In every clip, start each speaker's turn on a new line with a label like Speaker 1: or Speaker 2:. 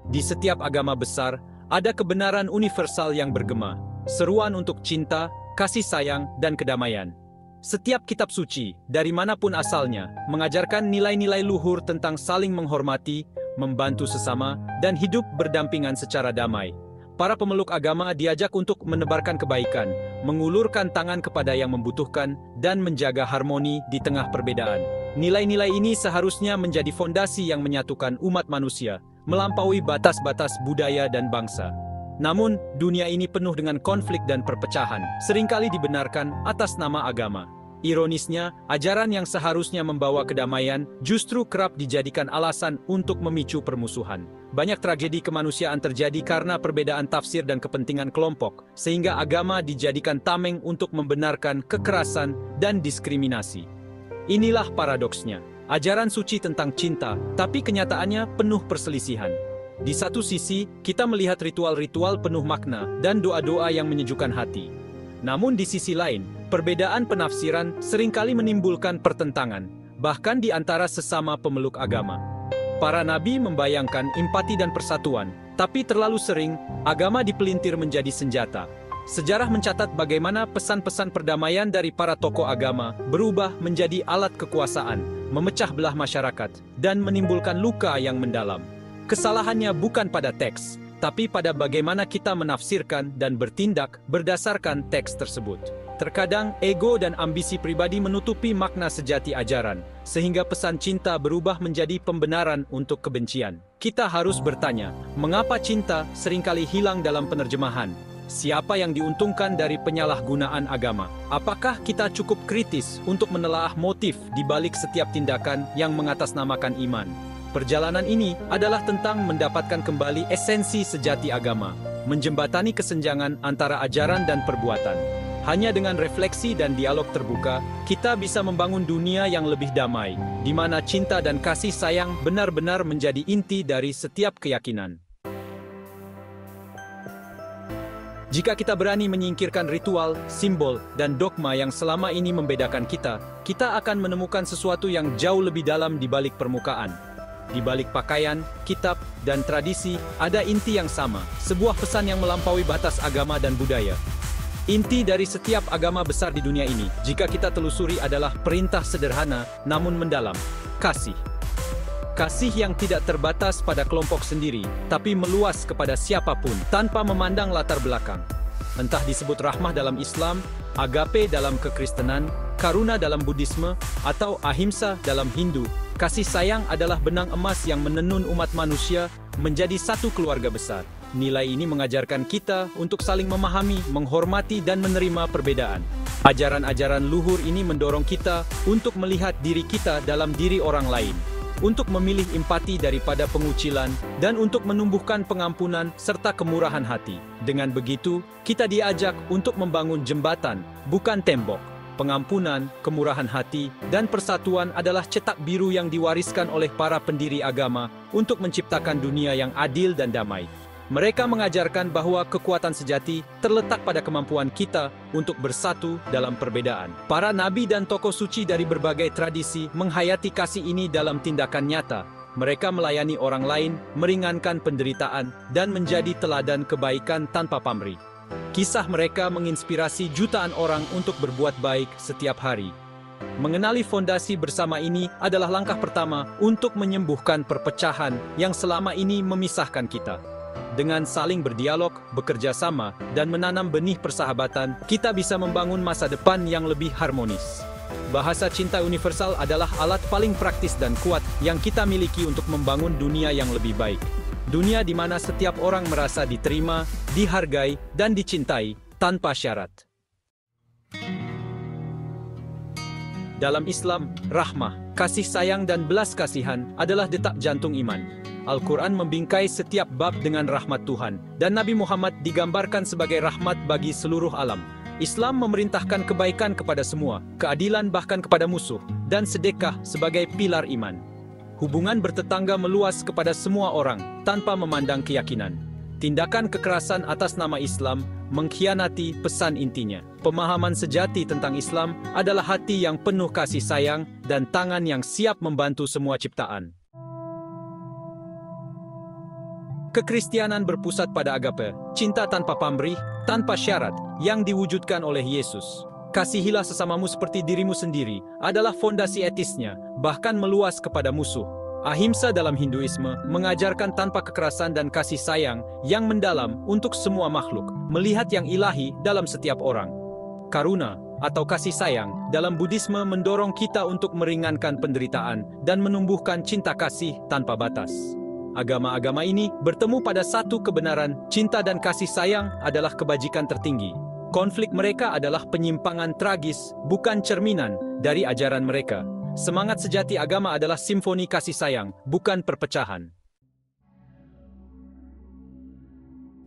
Speaker 1: Di setiap agama besar, ada kebenaran universal yang bergema, seruan untuk cinta, kasih sayang, dan kedamaian. Setiap kitab suci, dari manapun asalnya, mengajarkan nilai-nilai luhur tentang saling menghormati, membantu sesama, dan hidup berdampingan secara damai. Para pemeluk agama diajak untuk menebarkan kebaikan, mengulurkan tangan kepada yang membutuhkan, dan menjaga harmoni di tengah perbedaan. Nilai-nilai ini seharusnya menjadi fondasi yang menyatukan umat manusia, melampaui batas-batas budaya dan bangsa. Namun, dunia ini penuh dengan konflik dan perpecahan, seringkali dibenarkan atas nama agama. Ironisnya, ajaran yang seharusnya membawa kedamaian justru kerap dijadikan alasan untuk memicu permusuhan. Banyak tragedi kemanusiaan terjadi karena perbedaan tafsir dan kepentingan kelompok, sehingga agama dijadikan tameng untuk membenarkan kekerasan dan diskriminasi. Inilah paradoksnya. Ajaran suci tentang cinta, tapi kenyataannya penuh perselisihan. Di satu sisi, kita melihat ritual-ritual penuh makna dan doa-doa yang menyejukkan hati. Namun di sisi lain, perbedaan penafsiran seringkali menimbulkan pertentangan, bahkan di antara sesama pemeluk agama. Para nabi membayangkan empati dan persatuan, tapi terlalu sering, agama dipelintir menjadi senjata. Sejarah mencatat bagaimana pesan-pesan perdamaian dari para tokoh agama berubah menjadi alat kekuasaan, memecah belah masyarakat, dan menimbulkan luka yang mendalam. Kesalahannya bukan pada teks, tapi pada bagaimana kita menafsirkan dan bertindak berdasarkan teks tersebut. Terkadang, ego dan ambisi pribadi menutupi makna sejati ajaran, sehingga pesan cinta berubah menjadi pembenaran untuk kebencian. Kita harus bertanya, mengapa cinta seringkali hilang dalam penerjemahan? Siapa yang diuntungkan dari penyalahgunaan agama? Apakah kita cukup kritis untuk menelaah motif di balik setiap tindakan yang mengatasnamakan iman? Perjalanan ini adalah tentang mendapatkan kembali esensi sejati agama, menjembatani kesenjangan antara ajaran dan perbuatan. Hanya dengan refleksi dan dialog terbuka, kita bisa membangun dunia yang lebih damai, di mana cinta dan kasih sayang benar-benar menjadi inti dari setiap keyakinan. Jika kita berani menyingkirkan ritual, simbol, dan dogma yang selama ini membedakan kita, kita akan menemukan sesuatu yang jauh lebih dalam di balik permukaan. Di balik pakaian, kitab, dan tradisi, ada inti yang sama, sebuah pesan yang melampaui batas agama dan budaya. Inti dari setiap agama besar di dunia ini, jika kita telusuri adalah perintah sederhana, namun mendalam. Kasih. Kasih yang tidak terbatas pada kelompok sendiri, tapi meluas kepada siapapun, tanpa memandang latar belakang. Entah disebut rahmah dalam Islam, agape dalam kekristenan, karuna dalam Buddhisme, atau ahimsa dalam Hindu, kasih sayang adalah benang emas yang menenun umat manusia menjadi satu keluarga besar. Nilai ini mengajarkan kita untuk saling memahami, menghormati, dan menerima perbedaan. Ajaran-ajaran luhur ini mendorong kita untuk melihat diri kita dalam diri orang lain, untuk memilih empati daripada pengucilan, dan untuk menumbuhkan pengampunan serta kemurahan hati. Dengan begitu, kita diajak untuk membangun jembatan, bukan tembok. Pengampunan, kemurahan hati, dan persatuan adalah cetak biru yang diwariskan oleh para pendiri agama untuk menciptakan dunia yang adil dan damai. Mereka mengajarkan bahwa kekuatan sejati terletak pada kemampuan kita untuk bersatu dalam perbedaan. Para nabi dan tokoh suci dari berbagai tradisi menghayati kasih ini dalam tindakan nyata. Mereka melayani orang lain, meringankan penderitaan, dan menjadi teladan kebaikan tanpa pamrih. Kisah mereka menginspirasi jutaan orang untuk berbuat baik setiap hari. Mengenali fondasi bersama ini adalah langkah pertama untuk menyembuhkan perpecahan yang selama ini memisahkan kita. Dengan saling berdialog, bekerja sama, dan menanam benih persahabatan, kita bisa membangun masa depan yang lebih harmonis. Bahasa cinta universal adalah alat paling praktis dan kuat yang kita miliki untuk membangun dunia yang lebih baik. Dunia di mana setiap orang merasa diterima, dihargai, dan dicintai tanpa syarat. Dalam Islam, rahmah, kasih sayang, dan belas kasihan adalah detak jantung iman. Al-Quran membingkai setiap bab dengan rahmat Tuhan, dan Nabi Muhammad digambarkan sebagai rahmat bagi seluruh alam. Islam memerintahkan kebaikan kepada semua, keadilan bahkan kepada musuh, dan sedekah sebagai pilar iman. Hubungan bertetangga meluas kepada semua orang, tanpa memandang keyakinan. Tindakan kekerasan atas nama Islam mengkhianati pesan intinya. Pemahaman sejati tentang Islam adalah hati yang penuh kasih sayang dan tangan yang siap membantu semua ciptaan. Kekristianan berpusat pada agape, cinta tanpa pamrih, tanpa syarat, yang diwujudkan oleh Yesus. Kasihilah sesamamu seperti dirimu sendiri adalah fondasi etisnya, bahkan meluas kepada musuh. Ahimsa dalam Hinduisme mengajarkan tanpa kekerasan dan kasih sayang yang mendalam untuk semua makhluk, melihat yang ilahi dalam setiap orang. Karuna atau kasih sayang dalam Buddhisme mendorong kita untuk meringankan penderitaan dan menumbuhkan cinta kasih tanpa batas. Agama-agama ini bertemu pada satu kebenaran, cinta dan kasih sayang adalah kebajikan tertinggi. Konflik mereka adalah penyimpangan tragis, bukan cerminan dari ajaran mereka. Semangat sejati agama adalah simfoni kasih sayang, bukan perpecahan.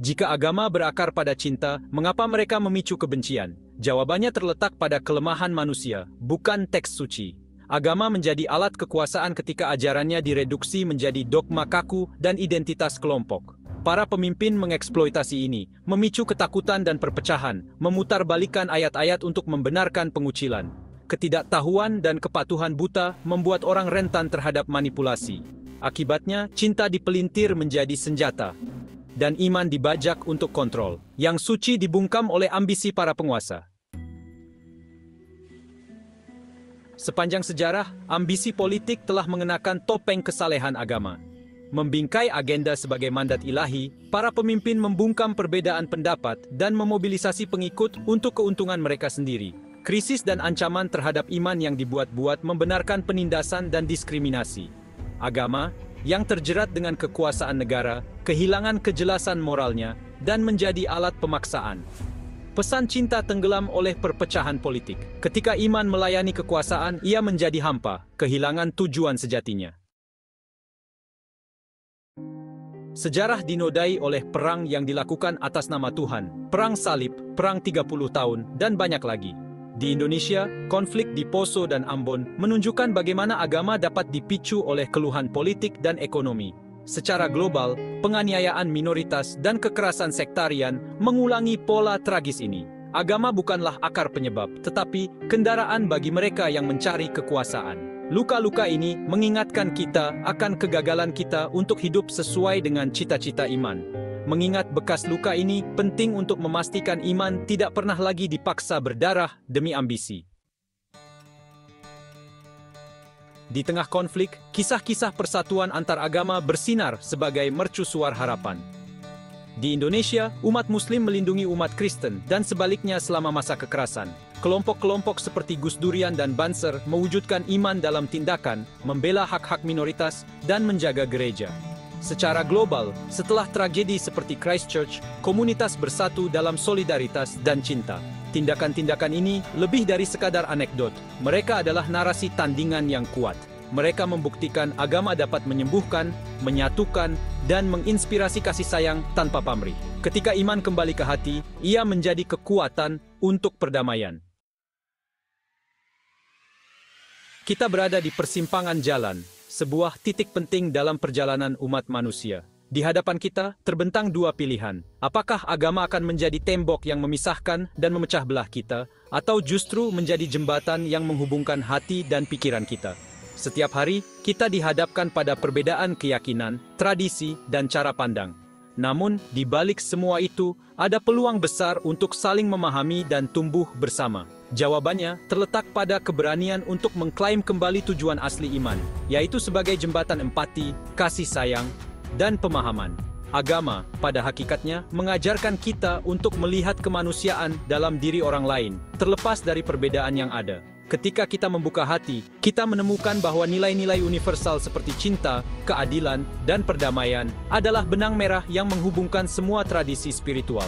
Speaker 1: Jika agama berakar pada cinta, mengapa mereka memicu kebencian? Jawabannya terletak pada kelemahan manusia, bukan teks suci. Agama menjadi alat kekuasaan ketika ajarannya direduksi menjadi dogma kaku dan identitas kelompok. Para pemimpin mengeksploitasi ini, memicu ketakutan dan perpecahan, memutarbalikkan ayat-ayat untuk membenarkan pengucilan. Ketidaktahuan dan kepatuhan buta membuat orang rentan terhadap manipulasi. Akibatnya, cinta dipelintir menjadi senjata, dan iman dibajak untuk kontrol. Yang suci dibungkam oleh ambisi para penguasa. Sepanjang sejarah, ambisi politik telah mengenakan topeng kesalehan agama. Membingkai agenda sebagai mandat ilahi, para pemimpin membungkam perbedaan pendapat dan memobilisasi pengikut untuk keuntungan mereka sendiri. Krisis dan ancaman terhadap iman yang dibuat-buat membenarkan penindasan dan diskriminasi. Agama, yang terjerat dengan kekuasaan negara, kehilangan kejelasan moralnya, dan menjadi alat pemaksaan. Pesan cinta tenggelam oleh perpecahan politik. Ketika iman melayani kekuasaan, ia menjadi hampa, kehilangan tujuan sejatinya. Sejarah dinodai oleh perang yang dilakukan atas nama Tuhan, perang salib, perang 30 tahun, dan banyak lagi. Di Indonesia, konflik di Poso dan Ambon menunjukkan bagaimana agama dapat dipicu oleh keluhan politik dan ekonomi. Secara global, penganiayaan minoritas dan kekerasan sektarian mengulangi pola tragis ini. Agama bukanlah akar penyebab, tetapi kendaraan bagi mereka yang mencari kekuasaan. Luka-luka ini mengingatkan kita akan kegagalan kita untuk hidup sesuai dengan cita-cita iman. Mengingat bekas luka ini penting untuk memastikan iman tidak pernah lagi dipaksa berdarah demi ambisi. Di tengah konflik, kisah-kisah persatuan antar agama bersinar sebagai mercusuar harapan. Di Indonesia, umat Muslim melindungi umat Kristen dan sebaliknya selama masa kekerasan. Kelompok-kelompok seperti Gus Durian dan Banser mewujudkan iman dalam tindakan, membela hak-hak minoritas, dan menjaga gereja. Secara global, setelah tragedi seperti Christchurch, komunitas bersatu dalam solidaritas dan cinta. Tindakan-tindakan ini lebih dari sekadar anekdot. Mereka adalah narasi tandingan yang kuat. Mereka membuktikan agama dapat menyembuhkan, menyatukan, dan menginspirasi kasih sayang tanpa pamrih. Ketika iman kembali ke hati, ia menjadi kekuatan untuk perdamaian. Kita berada di persimpangan jalan, sebuah titik penting dalam perjalanan umat manusia. Di hadapan kita, terbentang dua pilihan. Apakah agama akan menjadi tembok yang memisahkan dan memecah belah kita, atau justru menjadi jembatan yang menghubungkan hati dan pikiran kita? Setiap hari, kita dihadapkan pada perbedaan keyakinan, tradisi, dan cara pandang. Namun, di balik semua itu, ada peluang besar untuk saling memahami dan tumbuh bersama. Jawabannya terletak pada keberanian untuk mengklaim kembali tujuan asli iman, yaitu sebagai jembatan empati, kasih sayang, dan pemahaman. Agama, pada hakikatnya, mengajarkan kita untuk melihat kemanusiaan dalam diri orang lain, terlepas dari perbedaan yang ada. Ketika kita membuka hati, kita menemukan bahwa nilai-nilai universal seperti cinta, keadilan, dan perdamaian adalah benang merah yang menghubungkan semua tradisi spiritual.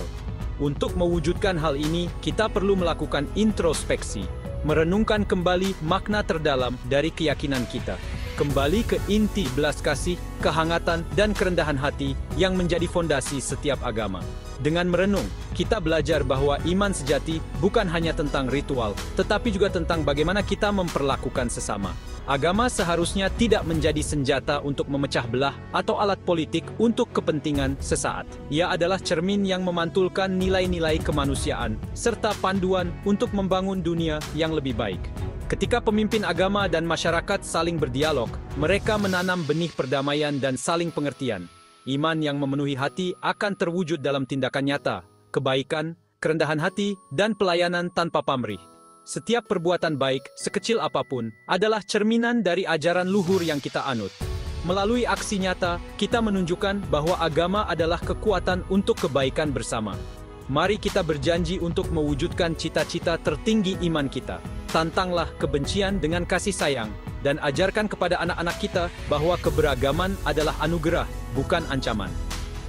Speaker 1: Untuk mewujudkan hal ini, kita perlu melakukan introspeksi, merenungkan kembali makna terdalam dari keyakinan kita. Kembali ke inti belas kasih, kehangatan, dan kerendahan hati yang menjadi fondasi setiap agama. Dengan merenung, kita belajar bahwa iman sejati bukan hanya tentang ritual, tetapi juga tentang bagaimana kita memperlakukan sesama. Agama seharusnya tidak menjadi senjata untuk memecah belah atau alat politik untuk kepentingan sesaat. Ia adalah cermin yang memantulkan nilai-nilai kemanusiaan, serta panduan untuk membangun dunia yang lebih baik. Ketika pemimpin agama dan masyarakat saling berdialog, mereka menanam benih perdamaian dan saling pengertian. Iman yang memenuhi hati akan terwujud dalam tindakan nyata, kebaikan, kerendahan hati, dan pelayanan tanpa pamrih. Setiap perbuatan baik, sekecil apapun, adalah cerminan dari ajaran luhur yang kita anut. Melalui aksi nyata, kita menunjukkan bahwa agama adalah kekuatan untuk kebaikan bersama. Mari kita berjanji untuk mewujudkan cita-cita tertinggi iman kita. Tantanglah kebencian dengan kasih sayang, dan ajarkan kepada anak-anak kita bahwa keberagaman adalah anugerah, bukan ancaman.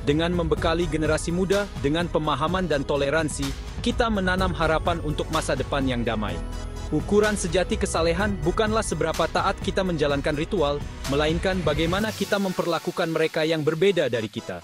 Speaker 1: Dengan membekali generasi muda dengan pemahaman dan toleransi, kita menanam harapan untuk masa depan yang damai. Ukuran sejati kesalehan bukanlah seberapa taat kita menjalankan ritual, melainkan bagaimana kita memperlakukan mereka yang berbeda dari kita.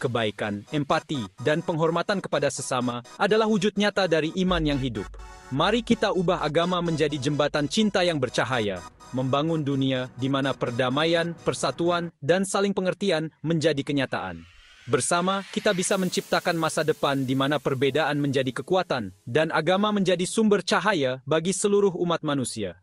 Speaker 1: Kebaikan, empati, dan penghormatan kepada sesama adalah wujud nyata dari iman yang hidup. Mari kita ubah agama menjadi jembatan cinta yang bercahaya, membangun dunia di mana perdamaian, persatuan, dan saling pengertian menjadi kenyataan. Bersama, kita bisa menciptakan masa depan di mana perbedaan menjadi kekuatan, dan agama menjadi sumber cahaya bagi seluruh umat manusia.